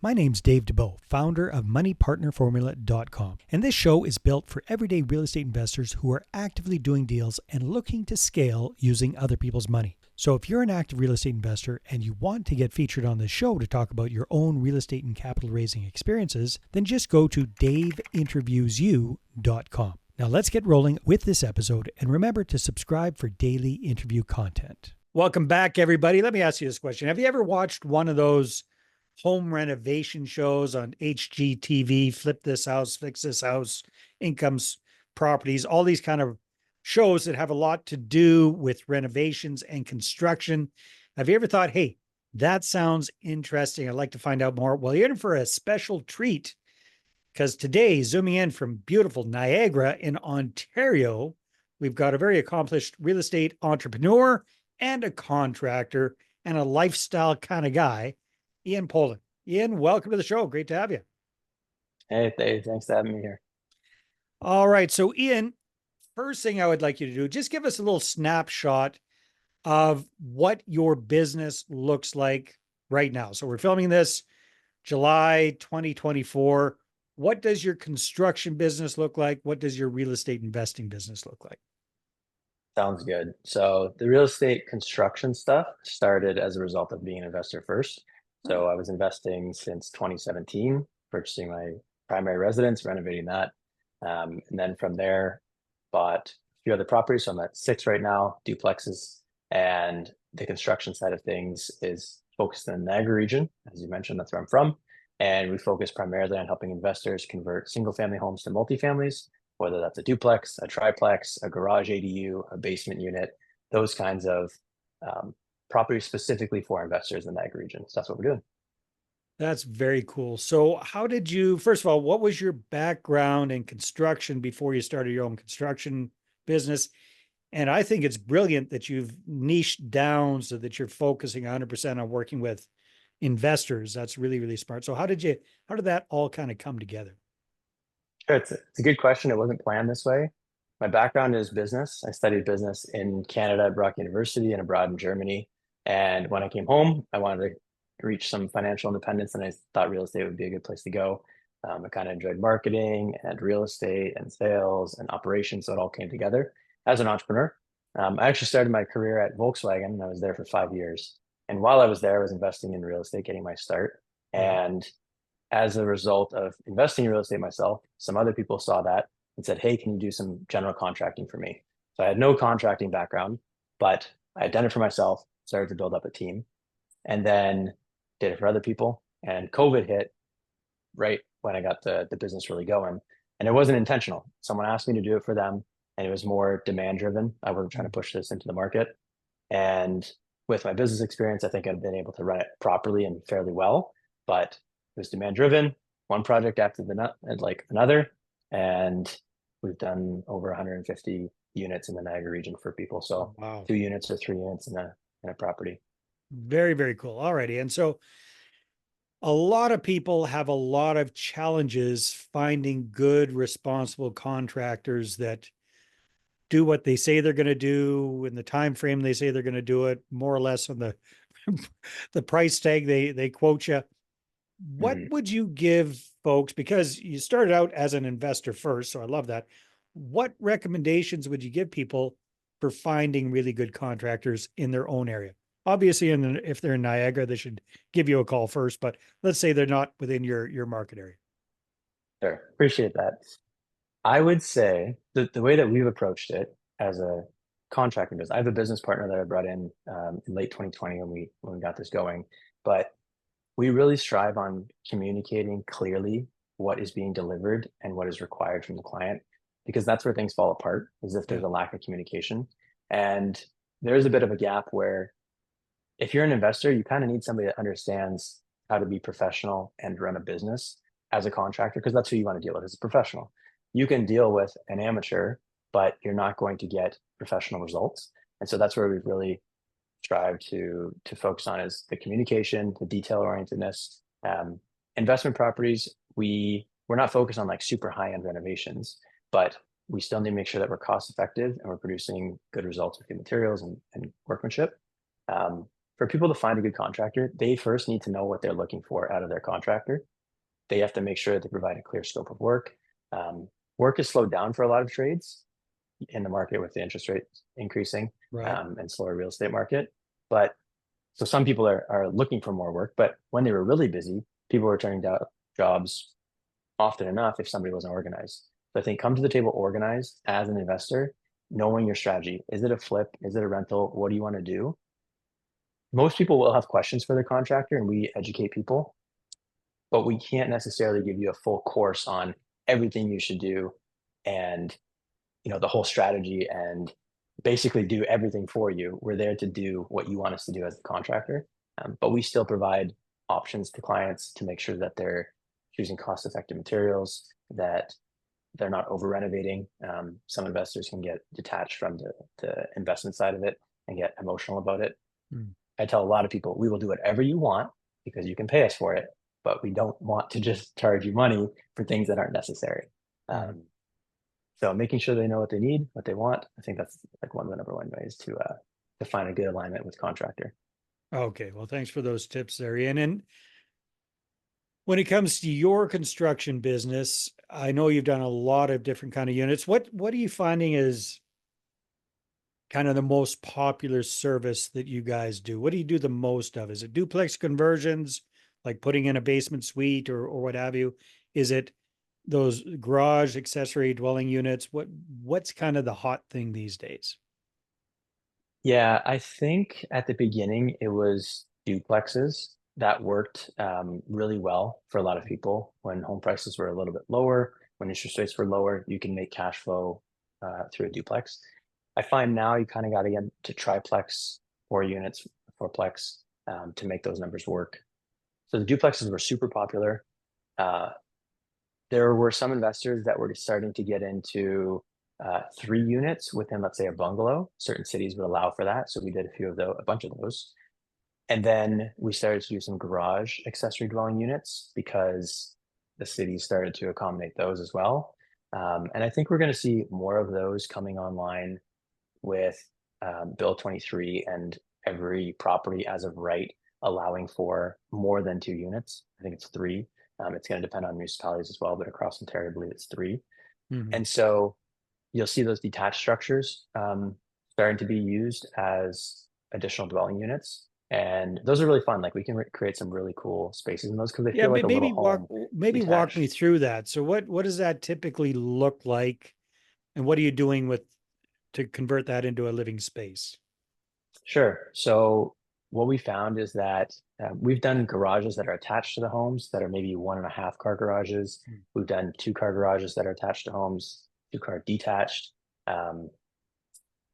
My name's Dave DeBow, founder of MoneyPartnerFormula.com, and this show is built for everyday real estate investors who are actively doing deals and looking to scale using other people's money. So if you're an active real estate investor and you want to get featured on this show to talk about your own real estate and capital raising experiences, then just go to daveinterviewyou.com. Now let's get rolling with this episode, and remember to subscribe for daily interview content. Welcome back, everybody. Let me ask you this question. Have you ever watched one of those home renovation shows on HGTV, Flip This House, Fix This House, Incomes, Properties, all these kind of shows that have a lot to do with renovations and construction? Have you ever thought, hey, that sounds interesting, I'd like to find out more? Well, you're in for a special treat, because today, zooming in from beautiful Niagara in Ontario, we've got a very accomplished real estate entrepreneur and a contractor and a lifestyle kind of guy, Ian Poulin. Ian, welcome to the show. Great to have you. Hey, Dave, thanks for having me here. All right. So, Ian, first thing I would like you to do, just give us a little snapshot of what your business looks like right now. So we're filming this July 2024. What does your construction business look like? What does your real estate investing business look like? Sounds good. So the real estate construction stuff started as a result of being an investor first. So I was investing since 2017, purchasing my primary residence, renovating that. And then from there, bought a few other properties. So I'm at 6 right now, duplexes. And the construction side of things is focused in the Niagara region. As you mentioned, that's where I'm from. And we focus primarily on helping investors convert single family homes to multifamilies, whether that's a duplex, a triplex, a garage ADU, a basement unit, those kinds of properties specifically for investors in that region. So that's what we're doing. That's very cool. So how did you, first of all, what was your background in construction before you started your own construction business? And I think it's brilliant that you've niched down so that you're focusing 100% on working with investors. That's really, really smart. So how did that all kind of come together? Sure, it's a good question. It wasn't planned this way. My background is business. I studied business in Canada at Brock University and abroad in Germany. And when I came home, I wanted to reach some financial independence, and I thought real estate would be a good place to go. I kind of enjoyed marketing and real estate and sales and operations, so it all came together as an entrepreneur. I actually started my career at Volkswagen, and I was there for 5 years. And while I was there, I was investing in real estate, getting my start. Right. And as a result of investing in real estate myself, some other people saw that and said, hey, can you do some general contracting for me? So I had no contracting background, but I had done it for myself, started to build up a team, and then did it for other people. And COVID hit right when I got the business really going. And it wasn't intentional. Someone asked me to do it for them, and it was more demand driven. I wasn't trying to push this into the market. And with my business experience, I think I've been able to run it properly and fairly well, but it was demand driven, one project after like another. And we've done over 150 units in the Niagara region for people. So Wow. 2 units or 3 units in a property. Very, very cool. All righty. And so a lot of people have a lot of challenges finding good, responsible contractors that do what they say they're going to do in the time frame they say they're going to do it, more or less on the the price tag they quote you. What Mhm. would you give folks, because you started out as an investor first, so I love that. What recommendations would you give people for finding really good contractors in their own area? Obviously, if they're in Niagara, they should give you a call first, but let's say they're not within your market area. Sure. Appreciate that. I would say that the way that we've approached it as a contracting business, I have a business partner that I brought in late 2020 when we got this going, but we really strive on communicating clearly what is being delivered and what is required from the client, because that's where things fall apart, is if Yeah. there's a lack of communication. And there is a bit of a gap where if you're an investor, you kind of need somebody that understands how to be professional and run a business as a contractor, because that's who you want to deal with as a professional. You can deal with an amateur, but you're not going to get professional results. And so that's where we've really strived to focus on is the communication, the detail orientedness. Investment properties, we're not focused on like super high end renovations, but we still need to make sure that we're cost effective and we're producing good results with the materials and workmanship. for people to find a good contractor, they first need to know what they're looking for out of their contractor. They have to make sure that they provide a clear scope of work. Um, Work is slowed down for a lot of trades in the market with the interest rates increasing, Right. and slower real estate market. But so some people are looking for more work, but when they were really busy, people were turning down jobs often enough if somebody wasn't organized. So I think come to the table organized as an investor, knowing your strategy. Is it a flip? Is it a rental? What do you want to do? Most people will have questions for their contractor, and we educate people, but we can't necessarily give you a full course on everything you should do and the whole strategy and basically do everything for you. We're there to do what you want us to do as a contractor, but we still provide options to clients to make sure that they're choosing cost-effective materials, that they're not over renovating. Some investors can get detached from the investment side of it and get emotional about it. Mm. I tell a lot of people, we will do whatever you want because you can pay us for it, but we don't want to just charge you money for things that aren't necessary. Right. So making sure they know what they need, what they want, I think that's like one of the number one ways to find a good alignment with contractor. Okay. Well, thanks for those tips there, Ian. And when it comes to your construction business, I know you've done a lot of different kind of units. What are you finding is kind of the most popular service that you guys do? What do you do the most of? Is it duplex conversions, like putting in a basement suite or what have you? Is it those garage accessory dwelling units? What's kind of the hot thing these days? Yeah, I think at the beginning it was duplexes that worked really well for a lot of people when home prices were a little bit lower, when interest rates were lower, you can make cash flow through a duplex. I find now you kind of got to get to triplex, 4 units, fourplex to make those numbers work. So the duplexes were super popular. Uh, there were some investors that were starting to get into 3 units within, let's say, a bungalow. Certain cities would allow for that, so we did a bunch of those. And then we started to do some garage accessory dwelling units because the cities started to accommodate those as well. And I think we're going to see more of those coming online with Bill 23 and every property as of right allowing for more than 2 units. I think it's three. It's going to depend on municipalities as well, but across Ontario, I believe it's three. Mhm. And so you'll see those detached structures starting to be used as additional dwelling units. And those are really fun. Like we can create some really cool spaces in those because they Yeah, feel like a little home maybe walk me detached. through that. So what does that typically look like, and what are you doing with to convert that into a living space? Sure. So what we found is that we've done garages that are attached to the homes that are maybe 1.5 car garages. Mm. We've done 2 car garages that are attached to homes, 2 car detached. Um,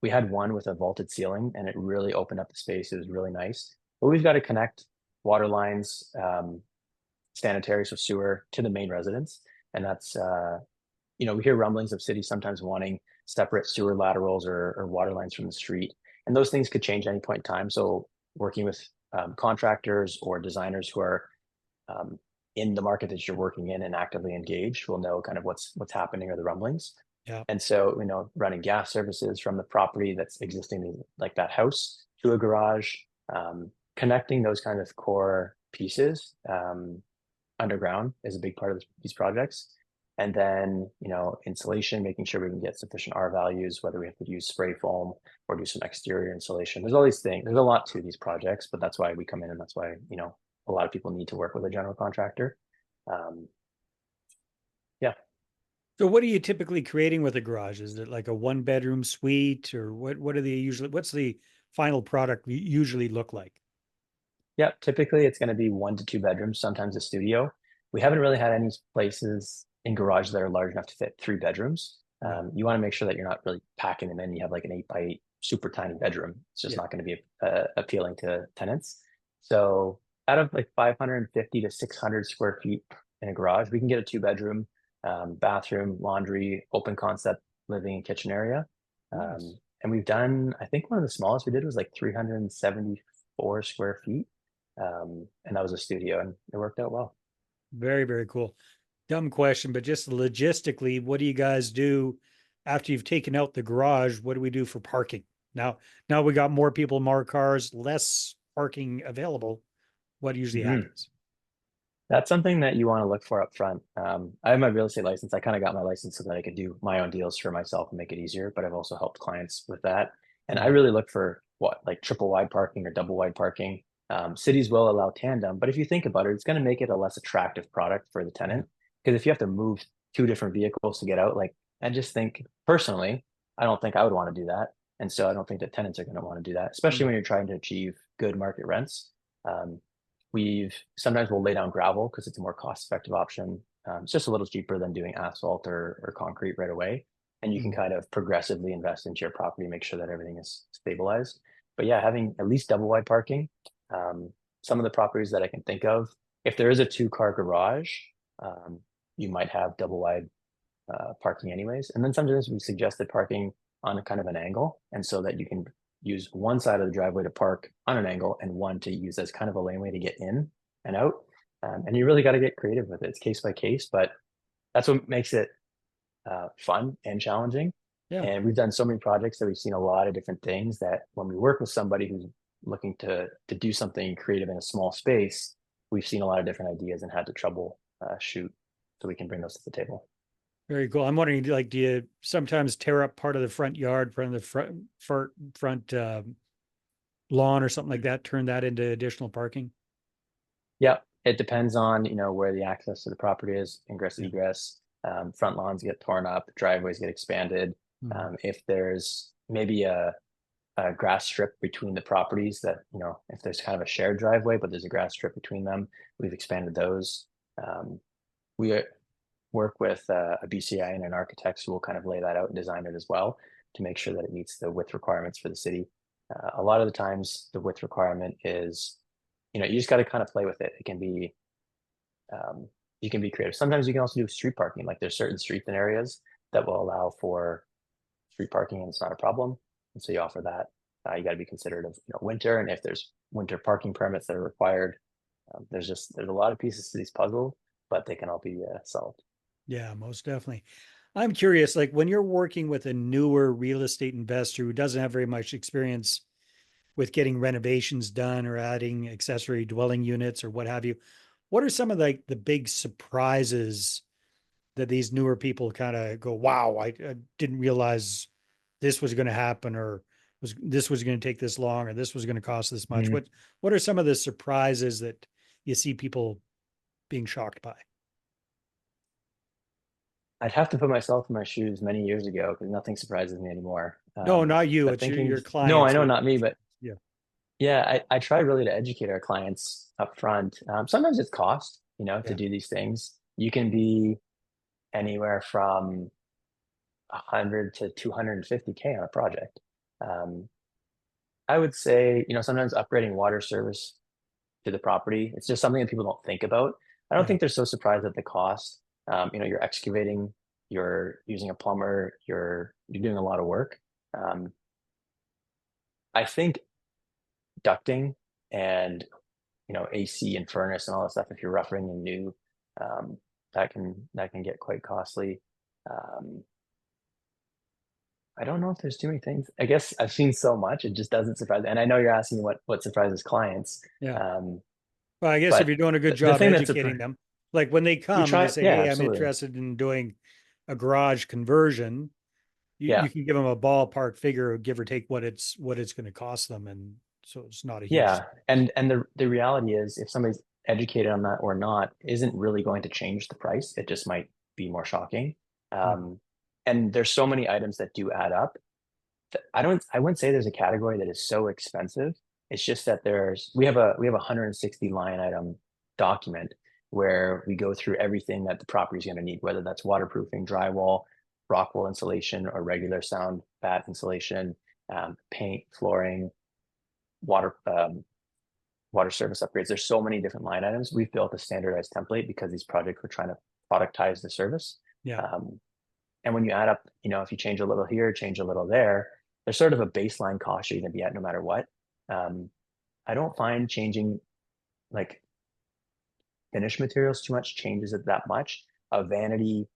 we had one with a vaulted ceiling and it really opened up the space. It was really nice. But we've got to connect water lines, sanitary, so sewer to the main residence. And that's, we hear rumblings of cities sometimes wanting separate sewer laterals or water lines from the street. And those things could change at any point in time. So working with contractors or designers who are um, in the market that you're working in and actively engaged will know kind of what's happening or the rumblings. Yeah. And so, running gas services from the property that's existing, like that house, to a garage, connecting those kind of core pieces underground is a big part of these projects. And then, insulation, making sure we can get sufficient R values, whether we have to use spray foam or do some exterior insulation. There's all these things. There's a lot to these projects, but that's why we come in and that's why, a lot of people need to work with a general contractor. Um, yeah. So what are you typically creating with a garage? Is it like a one bedroom suite, or what are they usually, what's the final product usually look like? Yeah, typically it's going to be 1 to 2 bedrooms, sometimes a studio. We haven't really had any places in garages that are large enough to fit 3 bedrooms. No. You want to make sure that you're not really packing them in. You have like an 8 by 8 super tiny bedroom. It's just Yeah. not going to be appealing to tenants. So out of like 550 to 600 square feet in a garage, we can get a 2 bedroom, bathroom, laundry, open concept living and kitchen area. Nice. And we've done, I think one of the smallest we did was like 374 square feet, and that was a studio, and it worked out well. Very, very cool. Dumb question, but just logistically, what do you guys do after you've taken out the garage? What do we do for parking? Now we got more people, more cars, less parking available, what usually Mhm. happens? That's something that you want to look for up front. I have my real estate license. I kind of got my license so that I could do my own deals for myself and make it easier, but I've also helped clients with that. And I Mhm. really look for what, like triple wide parking or double wide parking. Cities will allow tandem, but if you think about it, it's going to make it a less attractive product for the Yeah. tenant. Because if you have to move two different vehicles to get out, like I just think personally, I don't think I would want to do that. And so I don't think that tenants are going to want to do that, especially Mm. when you're trying to achieve good market rents. Um, We've sometimes we'll lay down gravel because it's a more cost-effective option. It's just a little cheaper than doing asphalt or concrete right away. And you can Mm. kind of progressively invest into your property, make sure that everything is stabilized. But yeah, having at least double wide parking. Um, some of the properties that I can think of, if there is a two-car garage, um, you might have double wide parking anyways. And then sometimes we suggested parking on a kind of an angle, and so that you can use one side of the driveway to park on an angle and one to use as kind of a laneway to get in and out. And you really got to get creative with it. It's case by case, but that's what makes it fun and challenging. Yeah. And we've done so many projects that we've seen a lot of different things that when we work with somebody who's looking to do something creative in a small space, we've seen a lot of different ideas and had to trouble shoot so we can bring those to the table. Very cool. I'm wondering, like, do you sometimes tear up part of the front yard, front of the front lawn or something like that, turn that into additional parking? Yeah, it depends on, where the access to the property is, ingress, Yeah. egress. Front lawns get torn up, driveways get expanded. Mhm. If there's maybe a grass strip between the properties that, if there's kind of a shared driveway, but there's a grass strip between them, we've expanded those. Um, we work with a BCI and an architect who will kind of lay that out and design it as well to make sure that it meets the width requirements for the city. A lot of the times, the width requirement is, you just got to kind of play with it. It can be um, you can be creative. Sometimes you can also do street parking. Like there's certain streets and areas that will allow for street parking and it's not a problem. And so you offer that. You got to be considerate of winter and if there's winter parking permits that are required. There's a lot of pieces to these puzzles, but they can all be solved. Yeah, most definitely. I'm curious, like when you're working with a newer real estate investor who doesn't have very much experience with getting renovations done or adding accessory dwelling units or what have you, what are some of like the big surprises that these newer people kind of go, wow, I didn't realize this was going to happen or was this was going to take this long or this was going to cost this much? Mhm. What are some of the surprises that you see people being shocked by? I'd have to put myself in my shoes many years ago because nothing surprises me anymore. No, not you. But It's thinking, your no, I clients know or not me, but yeah, yeah, I try really to educate our clients up front. Sometimes it's cost, to yeah. do these things. You can be anywhere from 100 to 250K on a project. Um, I would say, sometimes upgrading water service to the property, it's just something that people don't think about. I don't Yeah. think they're so surprised at the cost. You're excavating, you're using a plumber, you're doing a lot of work. Um, I think ducting and AC and furnace and all that stuff, if you're roughing and new, um, that can get quite costly. Um, I don't know if there's too many things. I guess I've seen so much, it just doesn't surprise. And I know you're asking what surprises clients. Yeah. Um, Well, I guess if but you're doing a good the job thing that's educating surprised, them, like when they we come and they try, say, yeah, "Hey, I'm absolutely. interested in doing a garage conversion," you Yeah. can give them a ballpark figure, give or take what it's going to cost them, and so it's not a huge. Yeah. And the reality is if somebody's educated on that or not isn't really going to change the price. It just might be more shocking. Mhm. Um, and there's so many items that do add up. I wouldn't say there's a category that is so expensive. It's just that we have a 160 line item document where we go through everything that the property is going to need, whether that's waterproofing, drywall, rock wool insulation, or regular sound bat insulation, paint, flooring, water water service upgrades. There's so many different line items. We've built a standardized template because these projects were trying to productize the service. Yeah. Um, and when you add up, if you change a little here, change a little there, there's sort of a baseline cost you're going to be at no matter what. Um, I don't find changing like finish materials too much changes it that much. A vanity,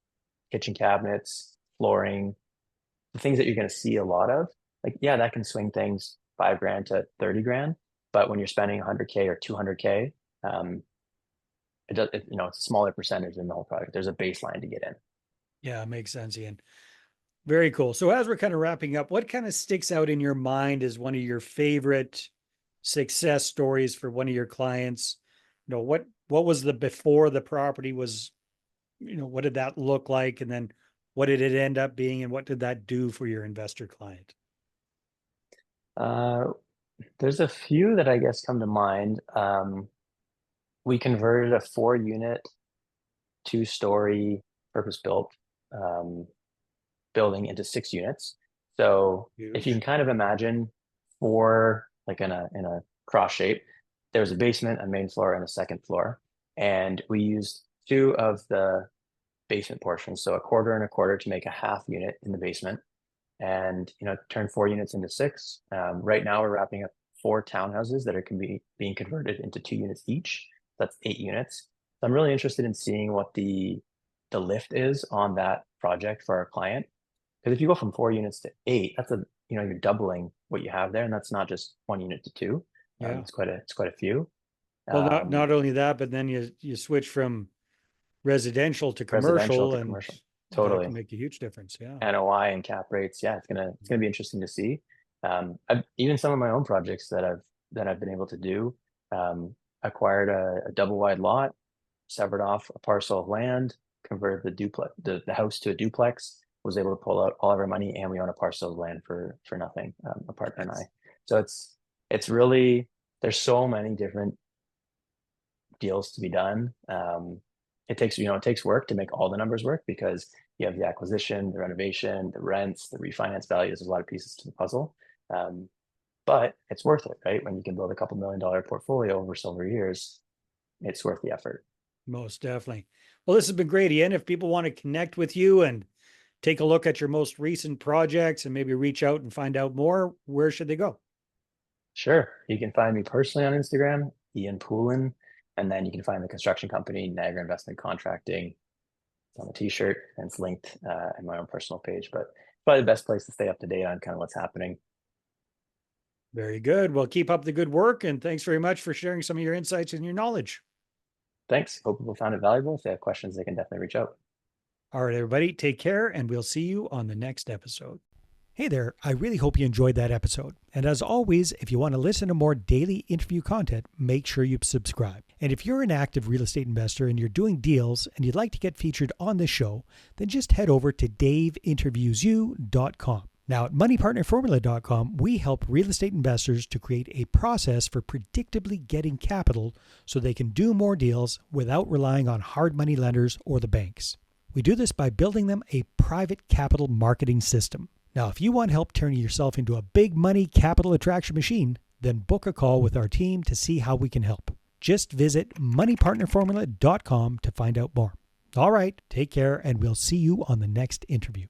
kitchen cabinets, flooring, the things that you're going to see a lot of, like, yeah, that can swing things 5 grand to 30 grand. But when you're spending 100K or 200K, it's a smaller percentage in the whole project. There's a baseline to get in. Yeah, it makes sense, Ian. Very cool. So as we're kind of wrapping up, what kind of sticks out in your mind as one of your favorite success stories for one of your clients? What was the before the property was, what did that look like? And then what did it end up being? And what did that do for your investor client? Uh, there's a few that I guess come to mind. We converted a 4-unit, 2-story, purpose-built um, building into 6 units. So if you can Huge. kind of imagine 4, like in a cross shape, there's a basement, a main floor, and a second floor. And we used 2 of the basement portions, so a quarter and a quarter, to make a half unit in the basement, and turn 4 units into 6. Right now we're wrapping up 4 townhouses that are being converted into 2 units each. That's 8 units. So I'm really interested in seeing what the lift is on that project for our client. Because if you go from 4 units to 8, you're doubling what you have there, and that's not just 1 unit to 2. Yeah. It's quite a few. Well, not Um, not only that, but then you switch from residential to Residential commercial, to and commercial, that can totally. make a huge difference. Yeah. NOI and cap rates, yeah, it's gonna be interesting to see. Even some of my own projects that I've been able to do, um, acquired a double wide lot, severed off a parcel of land, converted the house to a duplex, was able to pull out all of our money, and we own a parcel of land for nothing, a partner and That's I. So it's really, there's so many different deals to be done. It takes work to make all the numbers work, because you have the acquisition, the renovation, the rents, the refinance values. There's a lot of pieces to the puzzle. Um, but it's worth it, right? When you can build a couple $1 million portfolio over several years, it's worth the effort. most definitely. Well, this has been great, Ian. If people want to connect with you and take a look at your most recent projects and maybe reach out and find out more, where should they go? Sure. You can find me personally on Instagram, Ian Poulin, and then you can find the construction company, Niagara Investment Contracting. It's on the t-shirt, and it's linked in my own personal page, but probably the best place to stay up to date on kind of what's happening. Very good. Well, keep up the good work. And thanks very much for sharing some of your insights and your knowledge. Thanks. Hope people found it valuable. If they have questions, they can definitely reach out. All right, everybody, take care, and we'll see you on the next episode. Hey there, I really hope you enjoyed that episode. And as always, if you want to listen to more daily interview content, make sure you subscribe. And if you're an active real estate investor and you're doing deals and you'd like to get featured on this show, then just head over to daveinterviewyou.com. Now, at moneypartnerformula.com, we help real estate investors to create a process for predictably getting capital so they can do more deals without relying on hard money lenders or the banks. We do this by building them a private capital marketing system. Now, if you want help turning yourself into a big money capital attraction machine, then book a call with our team to see how we can help. Just visit moneypartnerformula.com to find out more. All right, take care, and we'll see you on the next interview.